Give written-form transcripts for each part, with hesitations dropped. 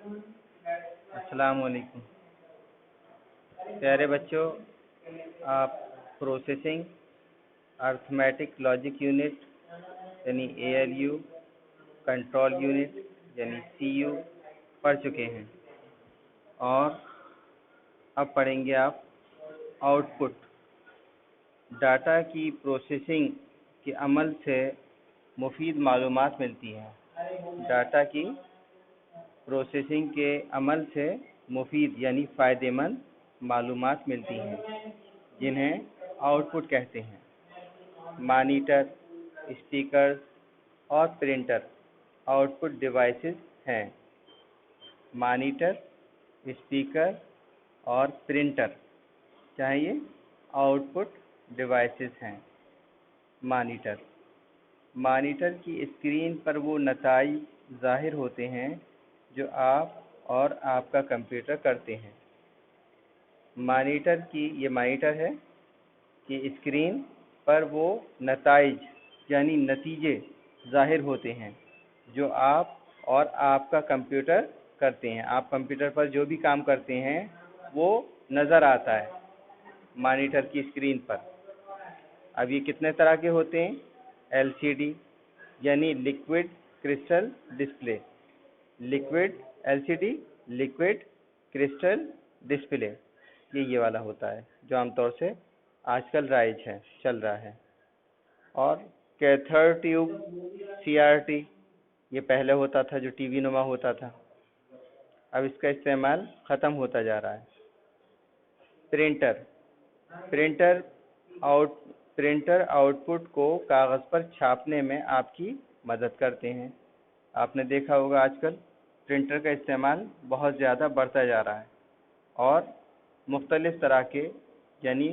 अस्सलाम वालेकुम। प्यारे बच्चों, आप प्रोसेसिंग अर्थमेटिक लॉजिक यूनिट यानी ALU, कंट्रोल यूनिट यानी CU पढ़ चुके हैं और अब पढ़ेंगे आप आउटपुट। डाटा की प्रोसेसिंग के अमल से मुफीद मालूमात मिलती है। डाटा की प्रोसेसिंग के अमल से मुफीद यानी फ़ायदेमंद मालूमात मिलती हैं, जिन्हें आउटपुट कहते हैं। मॉनिटर, स्पीकर और प्रिंटर आउटपुट डिवाइसेस हैं। मॉनिटर, स्पीकर और प्रिंटर चाहिए आउटपुट डिवाइसेस हैं। मॉनिटर की स्क्रीन पर वो नताइज ज़ाहिर होते हैं जो आप और आपका कंप्यूटर करते हैं। ये मॉनिटर है कि स्क्रीन पर वो नताइज यानी नतीजे ज़ाहिर होते हैं जो आप और आपका कंप्यूटर करते हैं। आप कंप्यूटर पर जो भी काम करते हैं वो नज़र आता है मॉनिटर की स्क्रीन पर। अब ये कितने तरह के होते हैं? LCD यानी liquid crystal display, liquid LCD, liquid crystal display, ये वाला होता है जो आमतौर से आजकल राइज है, चल रहा है। और कैथोड ट्यूब CRT, ये पहले होता था जो टीवी नुमा होता था, अब इसका इस्तेमाल ख़त्म होता जा रहा है। प्रिंटर आउटपुट को कागज़ पर छापने में आपकी मदद करते हैं। आपने देखा होगा आजकल प्रिंटर का इस्तेमाल बहुत ज़्यादा बढ़ता जा रहा है और मुख्तलिफ़ तरह के यानी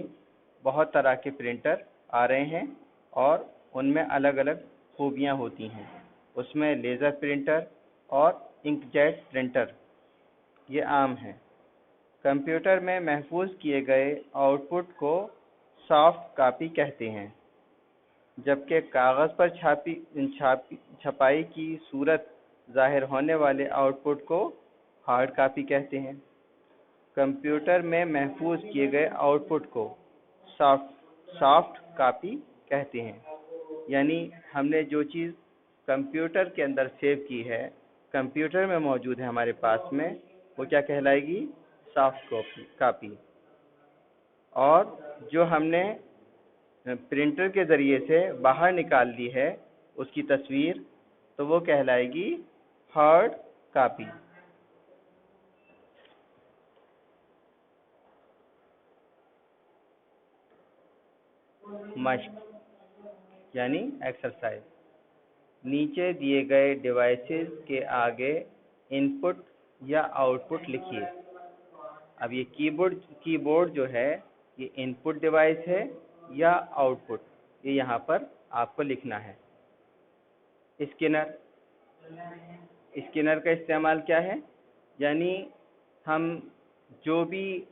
बहुत तरह के प्रिंटर आ रहे हैं और उनमें अलग अलग खूबियाँ होती हैं। उसमें लेज़र प्रिंटर और इंकजेट प्रिंटर ये आम हैं। कंप्यूटर में महफूज किए गए आउटपुट को सॉफ्ट कॉपी कहते हैं, जबकि कागज़ पर छपाई की सूरत ज़ाहिर होने वाले आउटपुट को हार्ड कॉपी कहते हैं। कंप्यूटर में महफूज किए गए आउटपुट को सॉफ्ट कॉपी कहते हैं, यानी हमने जो चीज़ कंप्यूटर के अंदर सेव की है, कंप्यूटर में मौजूद है हमारे पास में, वो क्या कहलाएगी? Soft copy. और जो हमने प्रिंटर के ज़रिए से बाहर निकाल ली है उसकी तस्वीर, तो वो कहलाएगी हार्ड कॉपी। मश्क यानी एक्सरसाइज। नीचे दिए गए डिवाइसेस के आगे इनपुट या आउटपुट लिखिए। अब ये कीबोर्ड जो है ये इनपुट डिवाइस है या आउटपुट, ये यहाँ पर आपको लिखना है। स्कैनर का इस्तेमाल क्या है? यानी हम जो भी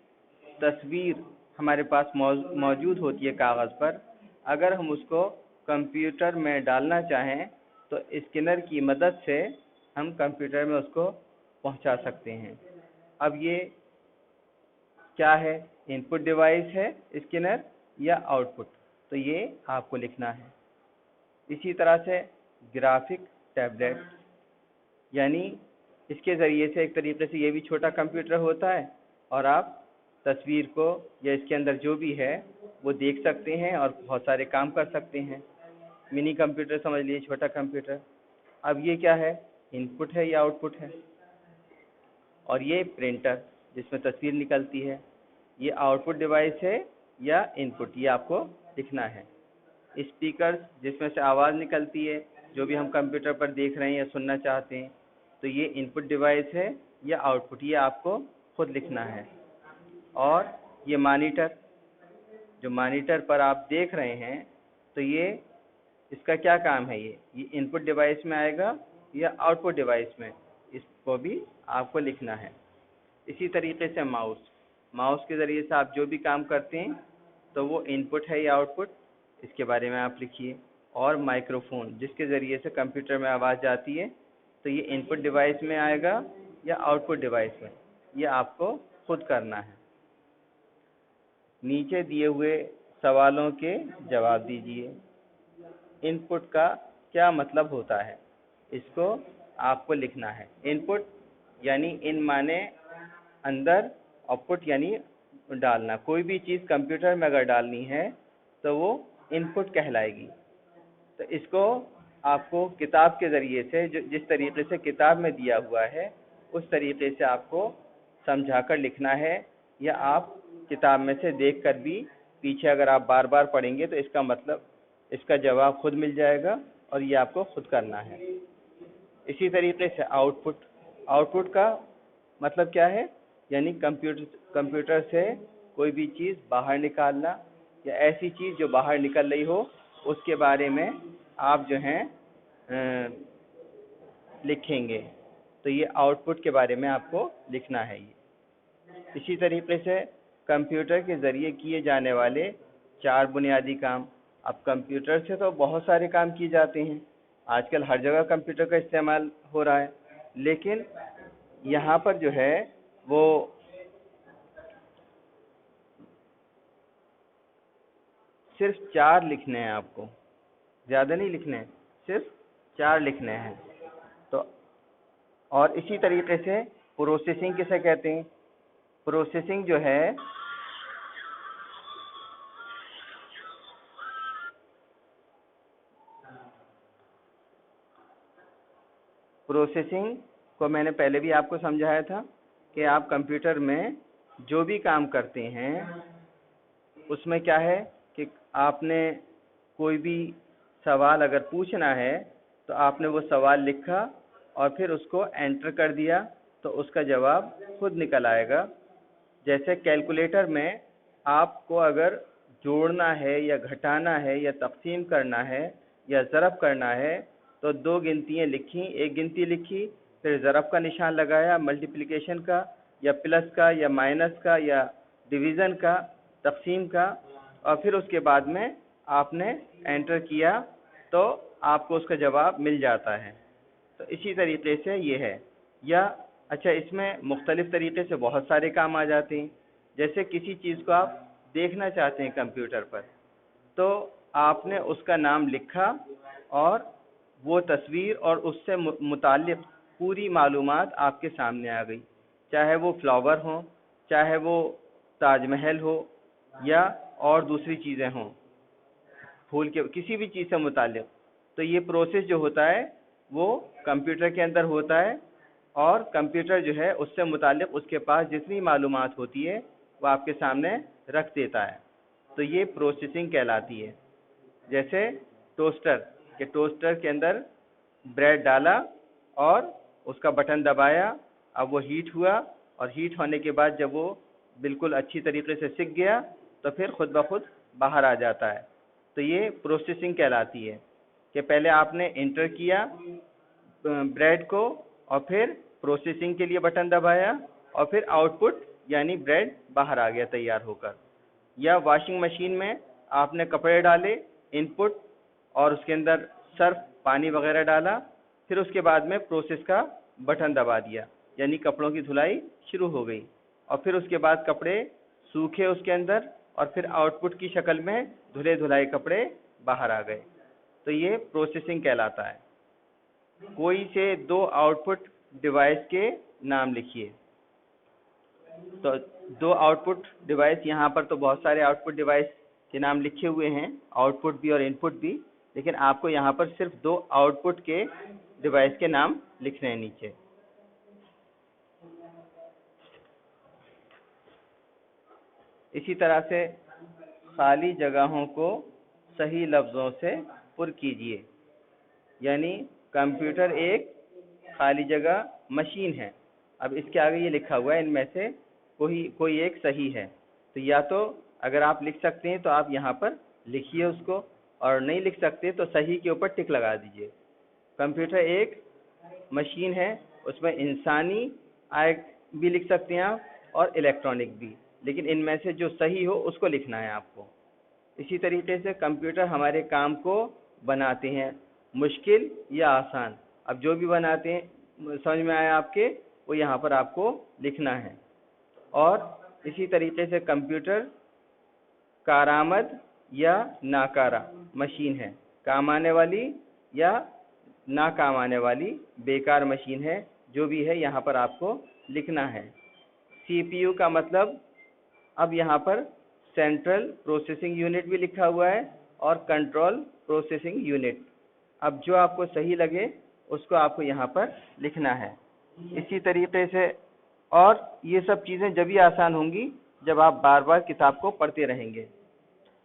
तस्वीर हमारे पास मौजूद होती है कागज़ पर, अगर हम उसको कंप्यूटर में डालना चाहें तो स्कैनर की मदद से हम कंप्यूटर में उसको पहुंचा सकते हैं। अब ये क्या है? इनपुट डिवाइस है स्कैनर या आउटपुट, तो ये आपको लिखना है। इसी तरह से ग्राफिक टैबलेट, यानी इसके ज़रिए से एक तरीके से ये भी छोटा कंप्यूटर होता है और आप तस्वीर को या इसके अंदर जो भी है वो देख सकते हैं और बहुत सारे काम कर सकते हैं। मिनी कंप्यूटर समझ लीजिए, छोटा कंप्यूटर। अब ये क्या है? इनपुट है या आउटपुट है? और ये प्रिंटर जिसमें तस्वीर निकलती है, ये आउटपुट डिवाइस है या इनपुट, ये आपको लिखना है। स्पीकर जिसमें से आवाज़ निकलती है, जो भी हम कंप्यूटर पर देख रहे हैं या सुनना चाहते हैं, तो ये इनपुट डिवाइस है या आउटपुट, ये आपको खुद लिखना है। और ये मॉनिटर, जो मॉनिटर पर आप देख रहे हैं, तो ये इसका क्या काम है? ये इनपुट डिवाइस में आएगा या आउटपुट डिवाइस में, इसको भी आपको लिखना है। इसी तरीके से माउस के ज़रिए से आप जो भी काम करते हैं तो वो इनपुट है या आउटपुट, इसके बारे में आप लिखिए। और माइक्रोफोन जिसके ज़रिए से कंप्यूटर में आवाज़ जाती है, तो ये इनपुट डिवाइस में आएगा या आउटपुट डिवाइस में, ये आपको खुद करना है। नीचे दिए हुए सवालों के जवाब दीजिए। इनपुट का क्या मतलब होता है, इसको आपको लिखना है। इनपुट यानी इन माने अंदर, और पुट यानी डालना। कोई भी चीज़ कंप्यूटर में अगर डालनी है तो वो इनपुट कहलाएगी। तो इसको आपको किताब के ज़रिए से, जिस तरीके से किताब में दिया हुआ है उस तरीके से आपको समझाकर लिखना है, या आप किताब में से देखकर भी पीछे अगर आप बार बार पढ़ेंगे तो इसका मतलब, इसका जवाब खुद मिल जाएगा, और ये आपको खुद करना है। इसी तरीके से आउटपुट का मतलब क्या है, यानी कंप्यूटर से कोई भी चीज़ बाहर निकालना, या ऐसी चीज़ जो बाहर निकल रही हो उसके बारे में आप जो हैं लिखेंगे। तो ये आउटपुट के बारे में आपको लिखना है। ये इसी तरीके से कंप्यूटर के ज़रिए किए जाने वाले 4 बुनियादी काम। अब कंप्यूटर से तो बहुत सारे काम किए जाते हैं, आजकल हर जगह कंप्यूटर का इस्तेमाल हो रहा है, लेकिन यहाँ पर जो है वो सिर्फ 4 लिखने हैं आपको, ज़्यादा नहीं लिखने हैं, सिर्फ 4 लिखने हैं। तो और इसी तरीके से प्रोसेसिंग किसे कहते हैं? प्रोसेसिंग जो है प्रोसेसिंग को मैंने पहले भी आपको समझाया था कि आप कंप्यूटर में जो भी काम करते हैं उसमें क्या है कि आपने कोई भी सवाल अगर पूछना है तो आपने वो सवाल लिखा और फिर उसको एंटर कर दिया तो उसका जवाब खुद निकल आएगा। जैसे कैलकुलेटर में आपको अगर जोड़ना है या घटाना है या तक़सीम करना है या ज़रब करना है तो 2 गिनतियाँ लिखी, एक गिनती लिखी, फिर ज़रब का निशान लगाया, मल्टीप्लिकेशन का या प्लस का या माइनस का या डिवीज़न का, तक़सीम का, और फिर उसके बाद में आपने एंटर किया तो आपको उसका जवाब मिल जाता है। तो इसी तरीके से ये है। या अच्छा, इसमें मुख्तलिफ़ तरीके से बहुत सारे काम आ जाते हैं। जैसे किसी चीज़ को आप देखना चाहते हैं कंप्यूटर पर, तो आपने उसका नाम लिखा और वो तस्वीर और उससे मुताल्लिक़ पूरी मालूमात आपके सामने आ गई, चाहे वो फ्लावर हो, चाहे वो ताजमहल हो, या और दूसरी चीज़ें हों, फूल के किसी भी चीज़ से मुताल्लिक़। तो ये प्रोसेस जो होता है वो कंप्यूटर के अंदर होता है, और कंप्यूटर जो है उससे मुताल्लिक़ उसके पास जितनी मालूमात होती है वो आपके सामने रख देता है। तो ये प्रोसेसिंग कहलाती है। जैसे टोस्टर, कि टोस्टर के अंदर ब्रेड डाला और उसका बटन दबाया, अब वो हीट हुआ, और हीट होने के बाद जब वो बिल्कुल अच्छी तरीके से सिक गया तो फिर खुद ब खुद बाहर आ जाता है। तो ये प्रोसेसिंग कहलाती है कि पहले आपने इंटर किया ब्रेड को और फिर प्रोसेसिंग के लिए बटन दबाया और फिर आउटपुट यानी ब्रेड बाहर आ गया तैयार होकर। या वॉशिंग मशीन में आपने कपड़े डाले, इनपुट, और उसके अंदर सर्फ पानी वगैरह डाला, फिर उसके बाद में प्रोसेस का बटन दबा दिया, यानी कपड़ों की धुलाई शुरू हो गई, और फिर उसके बाद कपड़े सूखे उसके अंदर, और फिर आउटपुट की शक्ल में धुले धुलाए कपड़े बाहर आ गए। तो ये प्रोसेसिंग कहलाता है। कोई से 2 आउटपुट डिवाइस के नाम लिखिए। तो 2 आउटपुट डिवाइस, यहाँ पर तो बहुत सारे आउटपुट डिवाइस के नाम लिखे हुए हैं, आउटपुट भी और इनपुट भी, लेकिन आपको यहाँ पर सिर्फ 2 आउटपुट के डिवाइस के नाम लिखने हैं नीचे। इसी तरह से खाली जगहों को सही लफ्ज़ों से पुर कीजिए। यानी कंप्यूटर एक खाली जगह मशीन है। अब इसके आगे ये लिखा हुआ है इनमें से कोई एक सही है, तो या तो अगर आप लिख सकते हैं तो आप यहाँ पर लिखिए उसको, और नहीं लिख सकते तो सही के ऊपर टिक लगा दीजिए। कंप्यूटर एक मशीन है, उसमें इंसानी आय भी लिख सकते हैं आप और इलेक्ट्रॉनिक भी, लेकिन इनमें से जो सही हो उसको लिखना है आपको। इसी तरीके से कंप्यूटर हमारे काम को बनाते हैं, मुश्किल या आसान। अब जो भी बनाते हैं, समझ में आया आपके, वो यहाँ पर आपको लिखना है। और इसी तरीके से कंप्यूटर कारआमद या नाकारा मशीन है, काम आने वाली या ना काम आने वाली बेकार मशीन है, जो भी है यहाँ पर आपको लिखना है। CPU का मतलब अब यहाँ पर सेंट्रल प्रोसेसिंग यूनिट भी लिखा हुआ है और कंट्रोल प्रोसेसिंग यूनिट। अब जो आपको सही लगे उसको आपको यहाँ पर लिखना है। इसी तरीके से और ये सब चीज़ें जब भी आसान होंगी जब आप बार बार किताब को पढ़ते रहेंगे।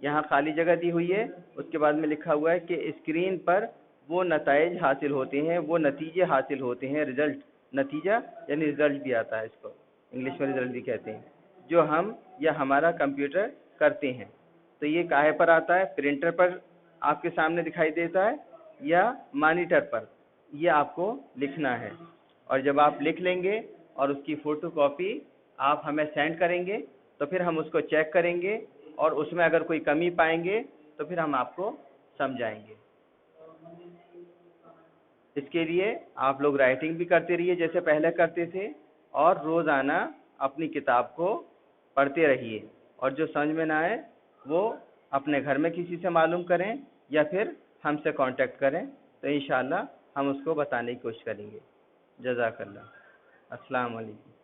यहाँ खाली जगह दी हुई है, उसके बाद में लिखा हुआ है कि स्क्रीन पर वो नताइज हासिल होते हैं, वो नतीजे हासिल होते हैं, रिजल्ट, नतीजा यानी रिजल्ट भी आता है, इसको इंग्लिश में रिजल्ट भी कहते हैं, जो हम या हमारा कंप्यूटर करते हैं। तो ये काहे पर आता है? प्रिंटर पर आपके सामने दिखाई देता है या मॉनिटर पर, ये आपको लिखना है। और जब आप लिख लेंगे और उसकी फ़ोटो कॉपी आप हमें सेंड करेंगे तो फिर हम उसको चेक करेंगे और उसमें अगर कोई कमी पाएंगे तो फिर हम आपको समझाएंगे। इसके लिए आप लोग राइटिंग भी करते रहिए जैसे पहले करते थे, और रोज़ाना अपनी किताब को पढ़ते रहिए, और जो समझ में ना आए वो अपने घर में किसी से मालूम करें या फिर हमसे कांटेक्ट करें, तो इंशाअल्लाह हम उसको बताने की कोशिश करेंगे। जज़ाकल्लाह। अस्सलाम वालेकुम।